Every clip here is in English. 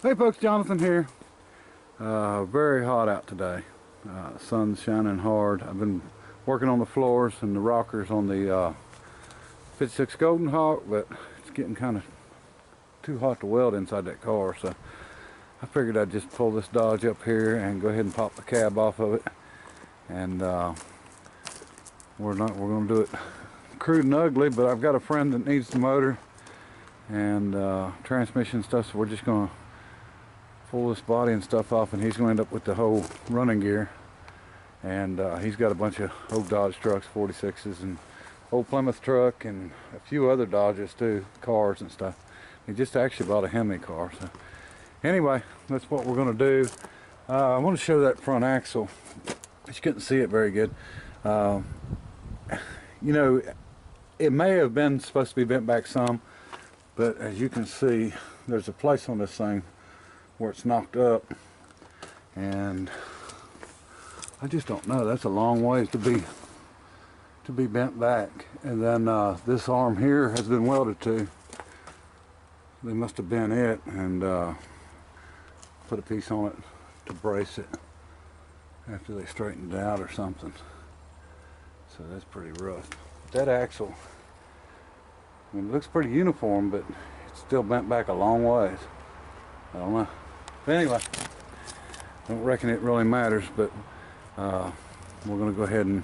Hey folks, Jonathan here. Very hot out today. Sun's shining hard. I've been working on the floors and the rockers on the 56 Golden Hawk, but it's getting kind of too hot to weld inside that car, so I figured I'd just pull this Dodge up here and go ahead and pop the cab off of it. And we're going to do it crude and ugly, but I've got a friend that needs the motor and transmission stuff, so we're just going to pull this body and stuff off, and he's going to end up with the whole running gear. And he's got a bunch of old Dodge trucks, 46s, and old Plymouth truck, and a few other Dodges too, cars and stuff. He just actually bought a Hemi car. So anyway, that's what we're going to do. I want to show that front axle. You couldn't see it very good. You know, it may have been supposed to be bent back some, but as you can see, there's a place on this thing where it's knocked up, and I just don't know. That's a long ways to be bent back. And then this arm here has been welded to. They must have bent it and put a piece on it to brace it after they straightened it out or something. So that's pretty rough. That axle, I mean, it looks pretty uniform, but it's still bent back a long ways. I don't know. But anyway, I don't reckon it really matters, but we're going to go ahead and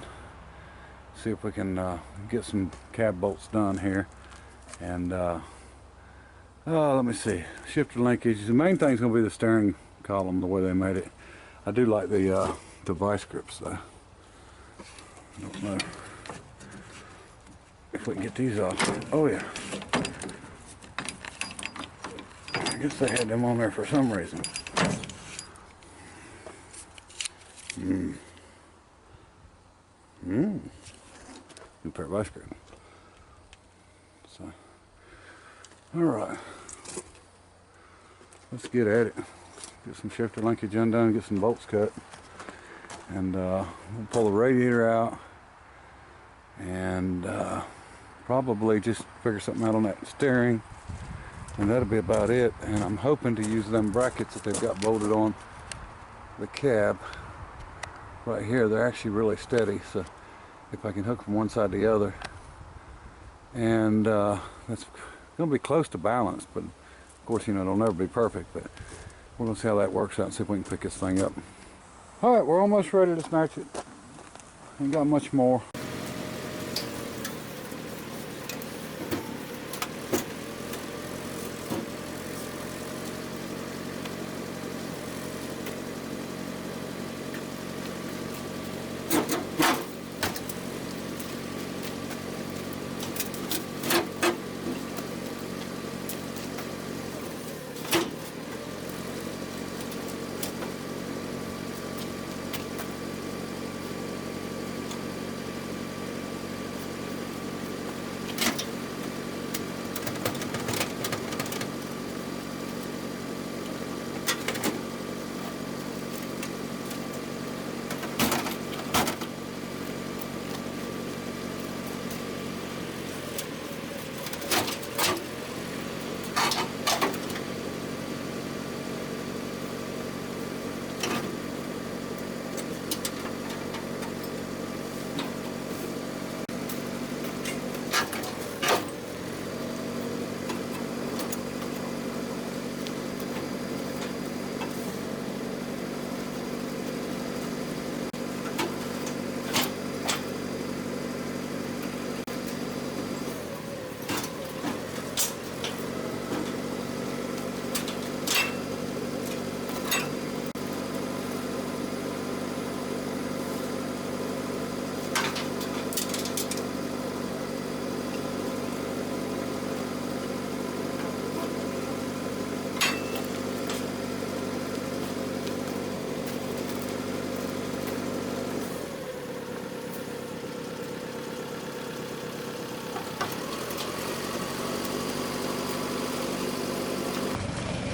see if we can get some cab bolts done here. And let me see, shifter linkage. The main thing is going to be the steering column, the way they made it. I do like the vice grips though. I don't know if we can get these off. Oh yeah. I guess they had them on there for some reason. New pair of vice grips. So, all right. Let's get at it. Get some shifter linkage undone, get some bolts cut, and we'll pull the radiator out, and probably just figure something out on that steering, and that'll be about it. And I'm hoping to use them brackets that they've got bolted on the cab right here. They're actually really steady, so if I can hook from one side to the other, and that's going to be close to balance, but of course, you know, it'll never be perfect, but we're going to see how that works out and see if we can pick this thing up. All right, we're almost ready to snatch it. Ain't got much more.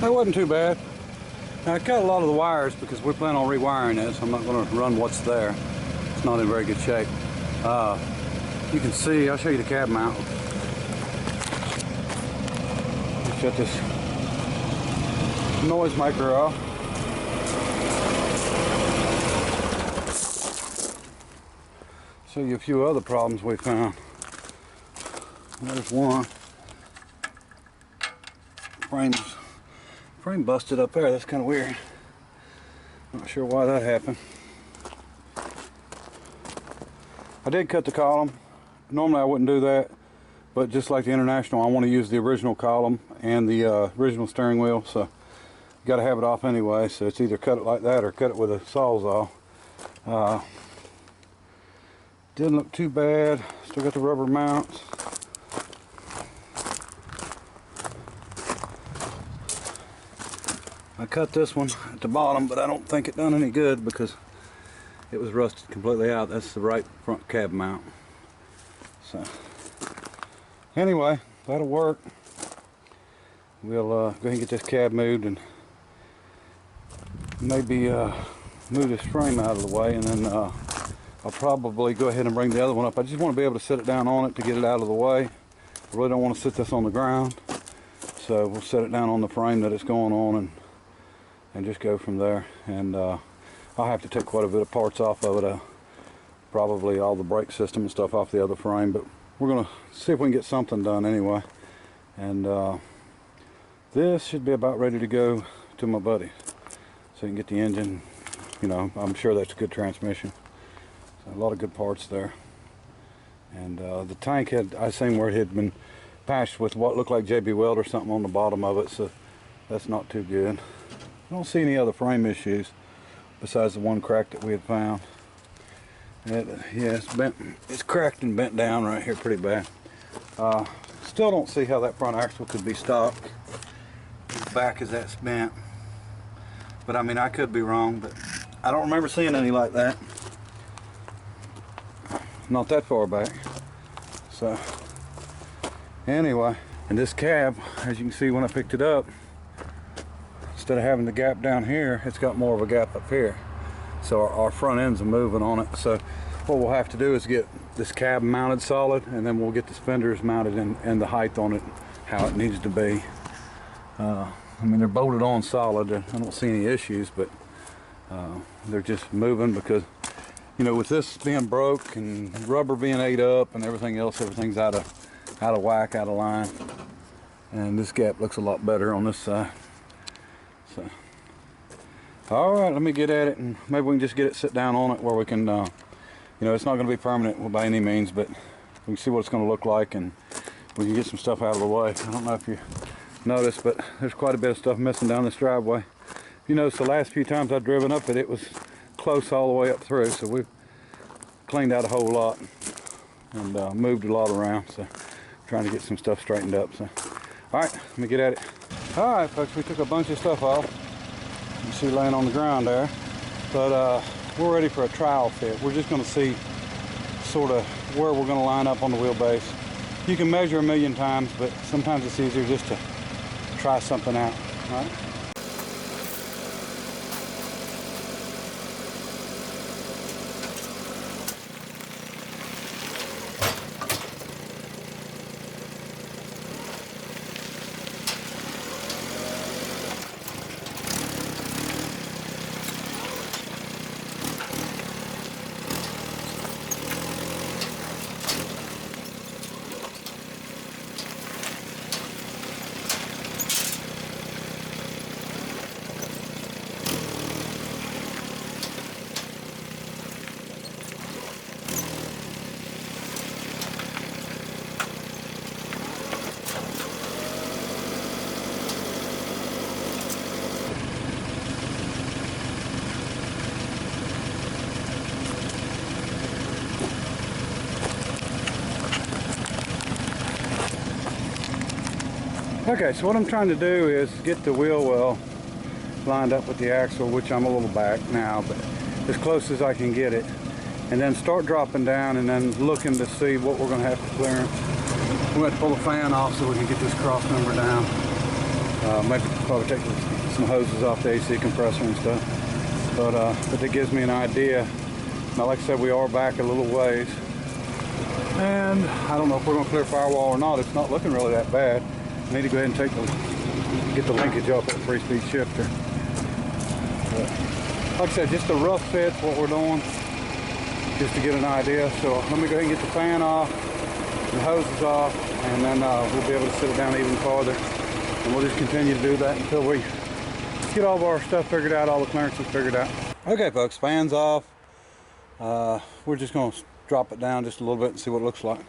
That wasn't too bad. Now, I cut a lot of the wires because we plan on rewiring it, so I'm not going to run what's there. It's not in very good shape. You can see, I'll show you the cab mount. Shut this noisemaker off. Show you a few other problems we found. There's one. Frame busted up there. That's kind of weird. Not sure why that happened. I did cut the column. Normally I wouldn't do that, but just like the International, I want to use the original column and the original steering wheel, so you got to have it off anyway. So it's either cut it like that or cut it with a sawzall. Didn't look too bad. Still got the rubber mounts. I cut this one at the bottom, but I don't think it done any good because it was rusted completely out. That's the right front cab mount. So anyway, that'll work. We'll go ahead and get this cab moved and maybe move this frame out of the way, and then I'll probably go ahead and bring the other one up. I just want to be able to set it down on it to get it out of the way. I really don't want to sit this on the ground, so we'll set it down on the frame that it's going on and just go from there. And I'll have to take quite a bit of parts off of it, probably all the brake system and stuff off the other frame, but we're going to see if we can get something done anyway. And this should be about ready to go to my buddy, so you can get the engine. You know, I'm sure that's a good transmission. So a lot of good parts there. And the tank had, I seen where it had been patched with what looked like JB Weld or something on the bottom of it, so that's not too good. I don't see any other frame issues besides the one crack that we had found. Yeah, it's bent, it's cracked and bent down right here pretty bad. Still don't see how that front axle could be stopped as back as that's bent. But I mean, I could be wrong, but I don't remember seeing any like that. Not that far back. So anyway, and this cab, as you can see when I picked it up, instead of having the gap down here, it's got more of a gap up here. So our front ends are moving on it. So what we'll have to do is get this cab mounted solid, and then we'll get the fenders mounted and the height on it how it needs to be. I mean, they're bolted on solid. I don't see any issues, but they're just moving because, you know, with this being broke and rubber being ate up and everything else, everything's out of whack, out of line. And this gap looks a lot better on this side. So, all right, let me get at it, and maybe we can just get it sit down on it where we can, you know, it's not going to be permanent by any means, but we can see what it's going to look like, and we can get some stuff out of the way. I don't know if you noticed, but there's quite a bit of stuff missing down this driveway. You notice the last few times I've driven up it, it was close all the way up through, so we've cleaned out a whole lot and moved a lot around, so trying to get some stuff straightened up. So all right, let me get at it. All right, folks, we took a bunch of stuff off. You see laying on the ground there, but we're ready for a trial fit. We're just going to see sort of where we're going to line up on the wheelbase. You can measure a million times, but sometimes it's easier just to try something out. All right. Okay, so what I'm trying to do is get the wheel well lined up with the axle, which I'm a little back now, but as close as I can get it, and then start dropping down and then looking to see what we're going to have to clearance. We're going to pull the fan off so we can get this cross member down. Maybe probably take some hoses off the AC compressor and stuff, but that gives me an idea. Now, like I said, we are back a little ways, and I don't know if we're going to clear firewall or not. It's not looking really that bad. I need to go ahead and take the get the linkage up at 3-speed shifter. But like I said, just a rough fit's what we're doing, just to get an idea. So let me go ahead and get the fan off, the hoses off, and then we'll be able to sit it down even farther. And we'll just continue to do that until we get all of our stuff figured out, all the clearances figured out. Okay folks, fan's off. We're just going to drop it down just a little bit and see what it looks like.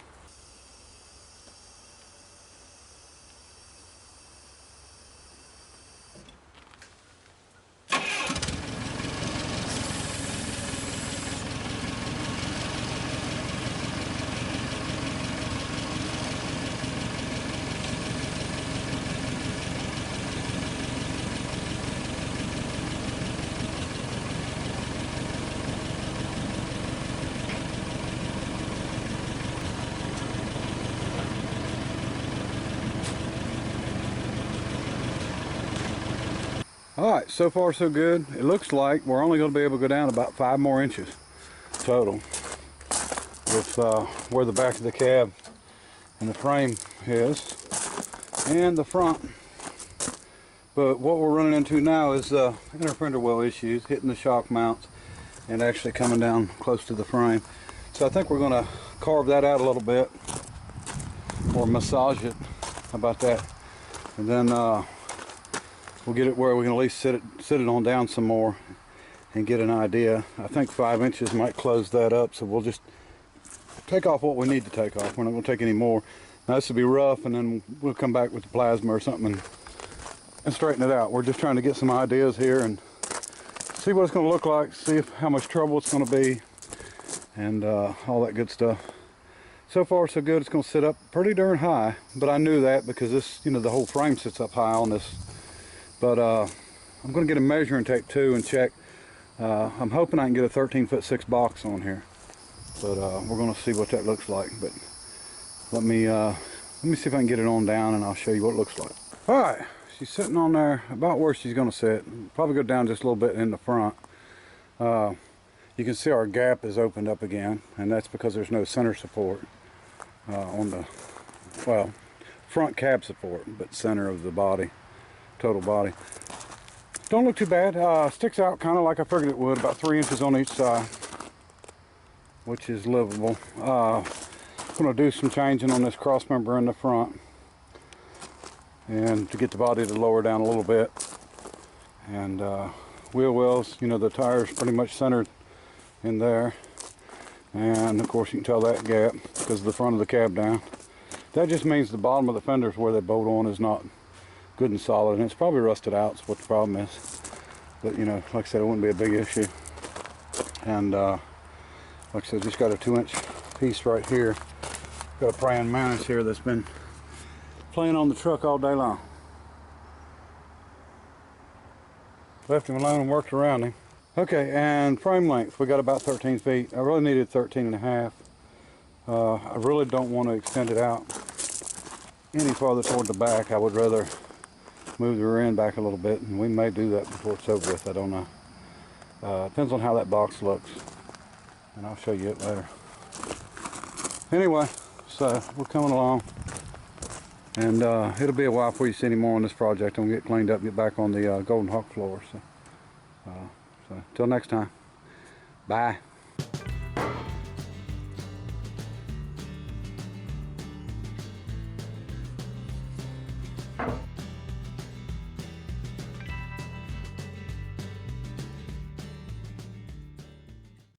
Alright, so far so good. It looks like we're only going to be able to go down about 5 more inches total with where the back of the cab and the frame is and the front. But what we're running into now is inner fender well issues, hitting the shock mounts and actually coming down close to the frame. So I think we're going to carve that out a little bit or massage it. How about that? And then we'll get it where we can at least sit it on down some more and get an idea. I think 5 inches might close that up, so we'll just take off what we need to take off. We're not going to take any more. Now this will be rough, and then we'll come back with the plasma or something and straighten it out. We're just trying to get some ideas here and see what it's going to look like, see how much trouble it's going to be, and all that good stuff. So far so good. It's going to sit up pretty darn high, but I knew that because this, the whole frame sits up high on this. But I'm going to get a measuring tape too and check. I'm hoping I can get a 13'6" box on here, but we're going to see what that looks like. But let me see if I can get it on down, and I'll show you what it looks like. All right, she's sitting on there about where she's going to sit. Probably go down just a little bit in the front. You can see our gap is opened up again, and that's because there's no center support on the front cab support, but center of the body. Total body. Don't look too bad. Sticks out kind of like I figured it would, about 3 inches on each side, which is livable. I'm going to do some changing on this cross member in the front, and to get the body to lower down a little bit. And wheel wells, the tires pretty much centered in there, and of course you can tell that gap because of the front of the cab down. That just means the bottom of the fenders where they bolt on is not good and solid, and it's probably rusted out. Is what the problem is. But like I said, it wouldn't be a big issue. And like I said, just got a 2-inch piece right here. Got a praying mantis here that's been playing on the truck all day long. Left him alone and worked around him. Okay, and frame length, we got about 13 feet. I really needed 13.5. I really don't want to extend it out any farther toward the back. I would rather move the rear end back a little bit, and we may do that before it's over with. I don't know. Depends on how that box looks, and I'll show you it later. Anyway, so we're coming along, and it'll be a while before you see any more on this project. I'm gonna get cleaned up, get back on the Golden Hawk floor. So till next time, bye.